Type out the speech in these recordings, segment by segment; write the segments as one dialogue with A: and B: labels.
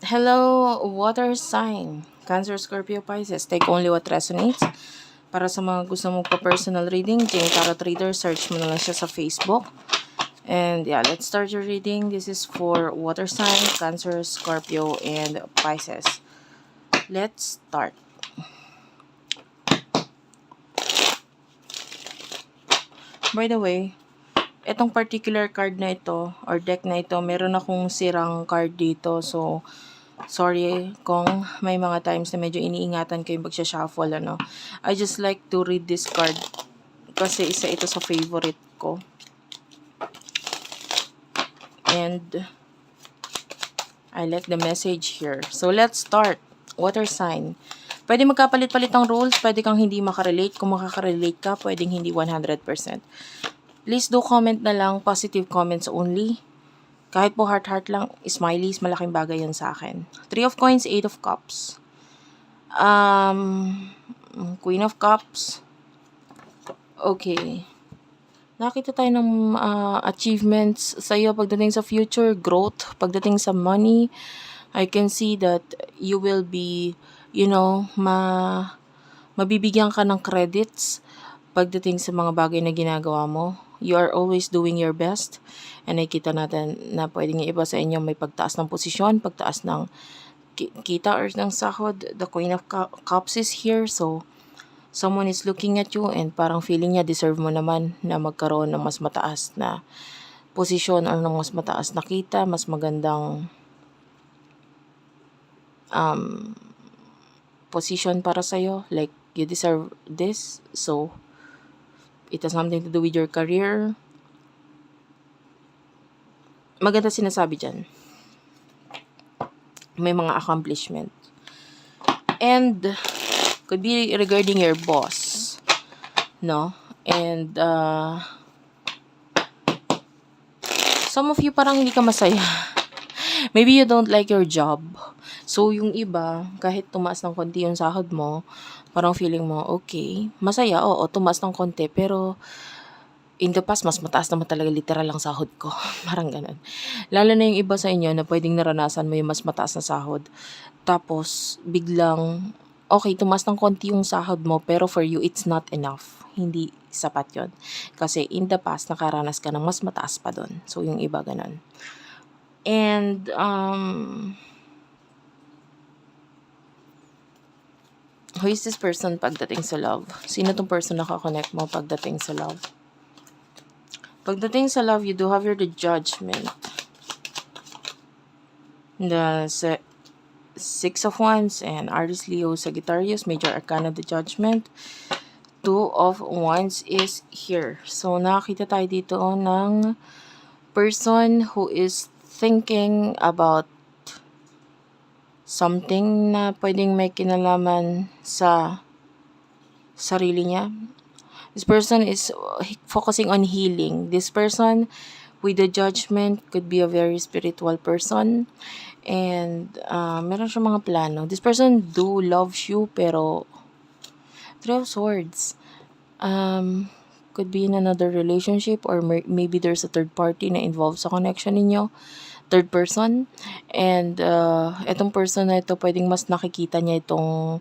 A: Hello, water sign. Cancer, Scorpio, Pisces. Take only what resonates. Para sa mga gusto mong pa-personal reading, Jane Tarot Reader, search mo na lang siya sa Facebook. And yeah, let's start your reading. This is for water sign, Cancer, Scorpio, and Pisces. Let's start. By the way, itong particular card na ito, or deck na ito, meron akong sirang card dito. So, sorry kung may mga times na medyo iniingatan ko yung pagsha-shuffle, ano. I just like to read this card kasi isa ito sa favorite ko. And I like the message here. So, let's start. Water sign. Pwede magkapalit-palit ang rules. Pwede kang hindi makarelate. Kung makakarelate ka, pwedeng hindi 100%. Please do comment na lang. Positive comments only. Kahit po heart-heart lang, smileys, malaking bagay yun sa akin. 3 of Coins, 8 of Cups. Queen of Cups. Okay. Nakita tayo ng achievements sa iyo pagdating sa future, growth, pagdating sa money. I can see that you will be, mabibigyan ka ng credits pagdating sa mga bagay na ginagawa mo. You are always doing your best. And nakikita natin na pwedeng yung iba sa inyo may pagtaas ng posisyon, pagtaas ng kita or ng sahod. The Queen of Cups is here. So, someone is looking at you and parang feeling niya deserve mo naman na magkaroon ng mas mataas na posisyon or ng mas mataas na kita, mas magandang position para sa'yo. Like, you deserve this. So, it has something to do with your career. Maganda sinasabi dyan. May mga accomplishment. And, could be regarding your boss. No? And, some of you parang hindi ka masaya. Maybe you don't like your job. So, yung iba, kahit tumaas ng konti yung sahod mo, parang feeling mo, okay, masaya, oo, tumaas ng konti, pero in the past, mas mataas naman talaga literal ang sahod ko. Parang ganun. Lalo na yung iba sa inyo na pwedeng naranasan mo yung mas mataas na sahod. Tapos, biglang, okay, tumaas ng konti yung sahod mo, pero for you, it's not enough. Hindi sapat yon. Kasi in the past, nakaranas ka ng mas mataas pa doon. So, yung iba ganun. And, who is this person pagdating sa love? Sino tong person na kakonect mo pagdating sa love? Pagdating sa love, you do have the Judgment. The Six of Wands and Aries, Leo, Sagittarius, Major Arcana, the Judgment. 2 of Wands is here. So, nakakita tayo dito ng person who is thinking about something na pwedeng may kinalaman sa sarili niya. This person is focusing on healing. This person with the Judgment could be a very spiritual person. And meron siyang mga plano. This person do loves you, pero 3 of Swords. Could be in another relationship or maybe there's a third party na involved sa connection ninyo. Third person. And itong person na ito, pwedeng mas nakikita niya itong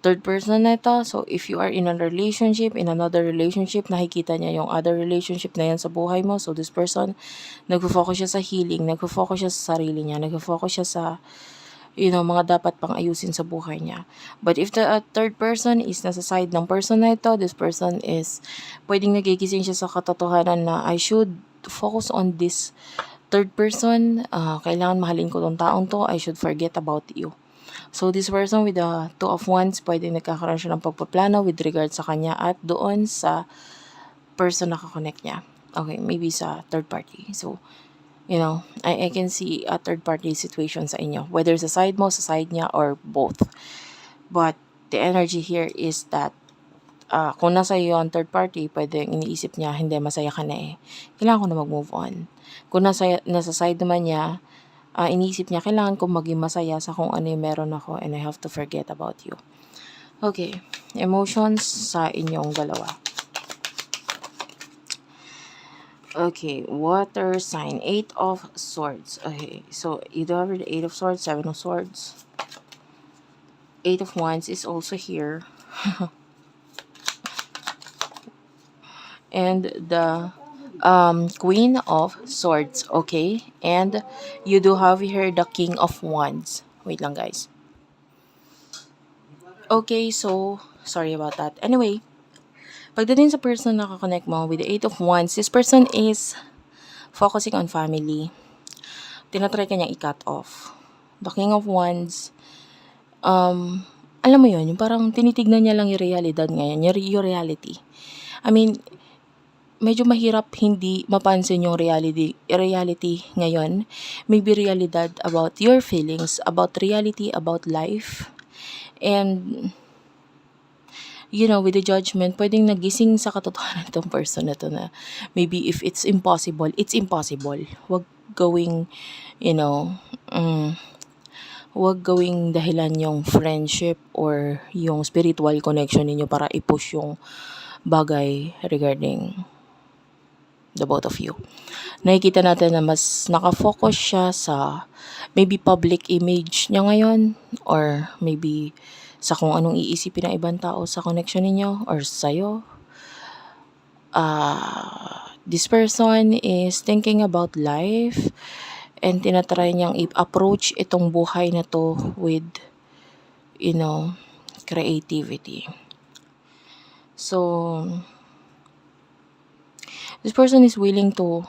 A: third person na ito. So, if you are in a relationship, in another relationship, nakikita niya yung other relationship na yan sa buhay mo. So, this person, nagfo-focus siya sa healing, nagfo-focus siya sa sarili niya, nagfo-focus siya sa, mga dapat pang ayusin sa buhay niya. But if the third person is nasa side ng person na ito, this person is, pwedeng nagigising siya sa katotohanan na I should focus on this third person. Kailangan mahalin ko tong taong to. I should forget about you. So, this person with the 2 of Wands, pwedeng nagkakaroon siya ng pagpaplano with regard sa kanya at doon sa person na kakonect niya. Okay, maybe sa third party. So, I can see a third party situation sa inyo. Whether sa side mo, sa side niya, or both. But, the energy here is that kung nasa iyo ang third party, pwedeng iniisip niya, hindi, masaya ka na eh. Kailangan ko na mag-move on. Kung nasa side naman niya, iniisip niya, kailangan ko maging masaya sa kung ano yung meron ako and I have to forget about you. Okay, emotions sa inyong dalawa. Okay, water sign, 8 of Swords. Okay, so you do have the 8 of Swords, 7 of Swords. 8 of Wands is also here. And the Queen of Swords, okay? And you do have here the King of Wands. Wait lang, guys. Okay, so sorry about that. Anyway, pagdating sa person na nakakonect mo with the 8 of Wands, this person is focusing on family. Tinatry kanyang i-cut off. The King of Wands, alam mo yun, yung parang tinitignan niya lang yung realidad ngayon, yung reality. I mean, medyo mahirap hindi mapansin yung reality ngayon. Maybe realidad about your feelings, about reality, about life. And, with the judgment, pwedeng nagising sa katotohanan itong person na to na maybe if it's impossible, it's impossible. Wag gawing, you know, wag gawing dahilan yung friendship or yung spiritual connection ninyo para i-push yung bagay regarding the both of you. Nakikita natin na mas nakafocus siya sa maybe public image niya ngayon or maybe sa kung anong iisipin ng ibang tao sa connection ninyo or sa'yo. This person is thinking about life and tinatry niyang i-approach itong buhay na to with, creativity. So, this person is willing to,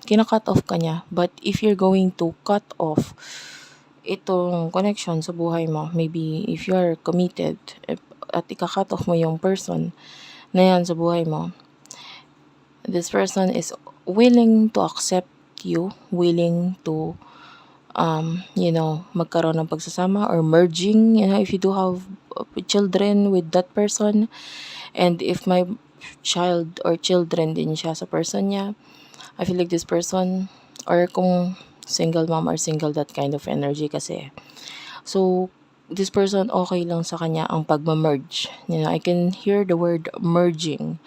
A: kina-cut off ka niya. But if you're going to cut off itong connection sa buhay mo, maybe if you're committed at ika-cut off mo yung person na yan sa buhay mo, this person is willing to accept you, willing to, magkaroon ng pagsasama or merging, if you do have children with that person, and if my child or children din siya sa person niya, I feel like this person, or kung single mom or single that kind of energy kasi. So, this person okay lang sa kanya ang pagma-merge. I can hear the word merging.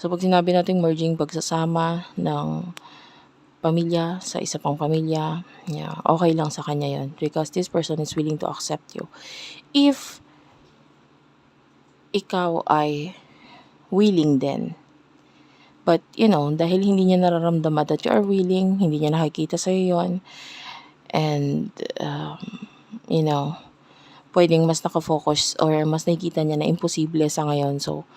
A: So, pag sinabi natin merging, pagsasama ng pamilya sa isa pang pamilya, okay lang sa kanya yon because this person is willing to accept you. If ikaw ay willing din. But, dahil hindi niya nararamdaman that you are willing, hindi niya nakikita sa'yo yun, and, pwedeng mas nakafocus or mas nakikita niya na imposible sa ngayon. So,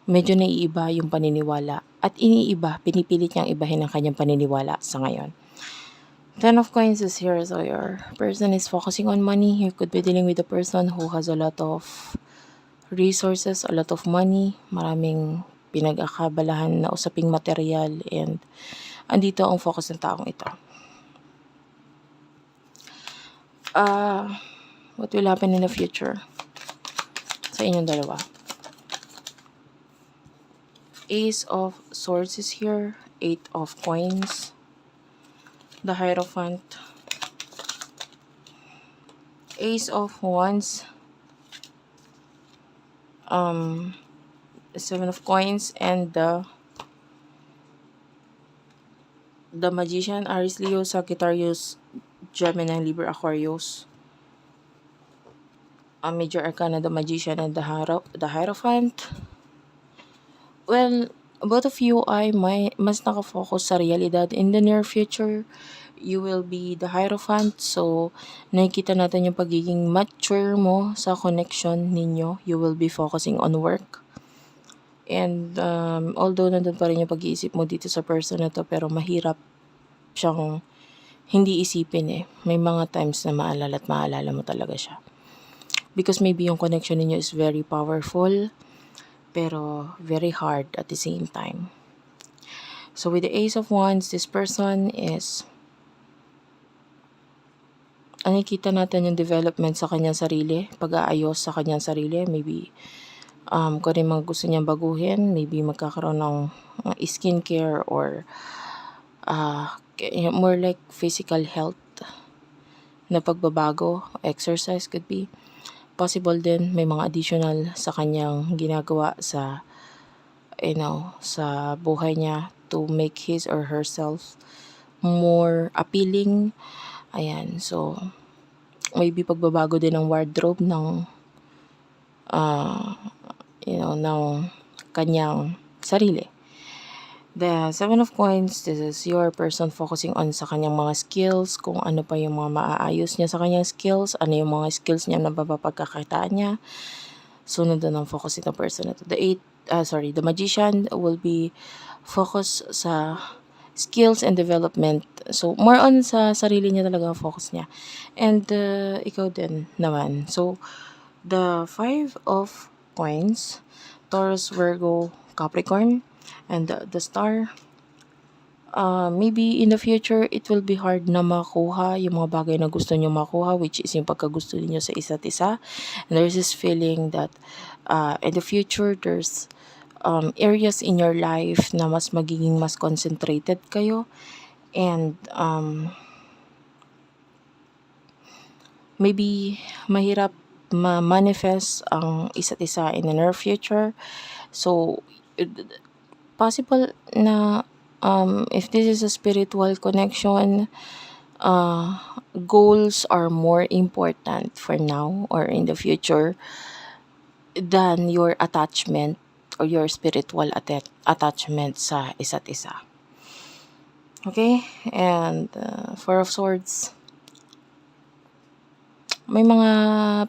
A: medyo naiiba yung paniniwala. At pinipilit niyang ibahin ang kanyang paniniwala sa ngayon. 10 of Coins is here. So, your person is focusing on money. You could be dealing with a person who has a lot of resources, a lot of money, maraming pinag-akabalahan na usaping material, and andito ang focus ng taong ito. What will happen in the future sa inyong dalawa? Ace of Swords is here, 8 of Coins, the Hierophant, Ace of Wands, 7 of Coins, and the Magician, Aries, Leo, Sagittarius, Gemini, Libra, Aquarius. Major Arcana, the Magician, and the Hierophant. Well, both of you ay mas nakafocus sa realidad. In the near future, you will be the Hierophant. So, nakikita natin yung pagiging mature mo sa connection ninyo. You will be focusing on work. And although nandun pa rin yung pag-iisip mo dito sa person na to, pero mahirap siyang hindi isipin eh. May mga times na maalala mo talaga siya. Because maybe yung connection ninyo is very powerful, pero very hard at the same time. So with the Ace of Wands, this person is, nakikita natin yung development sa kanyang sarili, pag-aayos sa kanyang sarili, maybe kung ano yung mga gusto niyang baguhin, maybe magkakaroon ng skincare or more like physical health na pagbabago, exercise could be. Possible din may mga additional sa kanyang ginagawa sa sa buhay niya to make his or herself more appealing. Ayan, so maybe pagbabago din ng wardrobe ng ng kanyang sarili. The Seven of Coins, this is your person focusing on sa kanyang mga skills, kung ano pa yung mga maaayos niya sa kanyang skills, ano yung mga skills niya na mapapagkakitaan niya. So, nandun ang focus ng person na to. The Magician will be focus sa skills and development. So, more on sa sarili niya talaga ang focus niya. And ikaw din naman. So, the Five of Coins, Taurus, Virgo, Capricorn, and the Star. Maybe in the future, it will be hard na makuha yung mga bagay na gusto niyo makuha, which is yung pagkagusto niyo sa isa't isa. And there's this feeling that in the future, there's areas in your life na mas magiging mas concentrated kayo. And maybe mahirap ma-manifest ang isa't isa in the near future. So, possible na if this is a spiritual connection, goals are more important for now or in the future than your attachment or your spiritual attachment sa isa't isa. Okay? And Four of Swords, may mga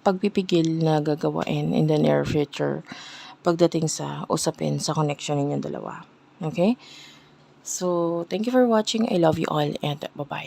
A: pagpipigil na gagawain in the near future pagdating sa usapin sa connection ninyong dalawa. Okay? So, thank you for watching. I love you all and bye-bye.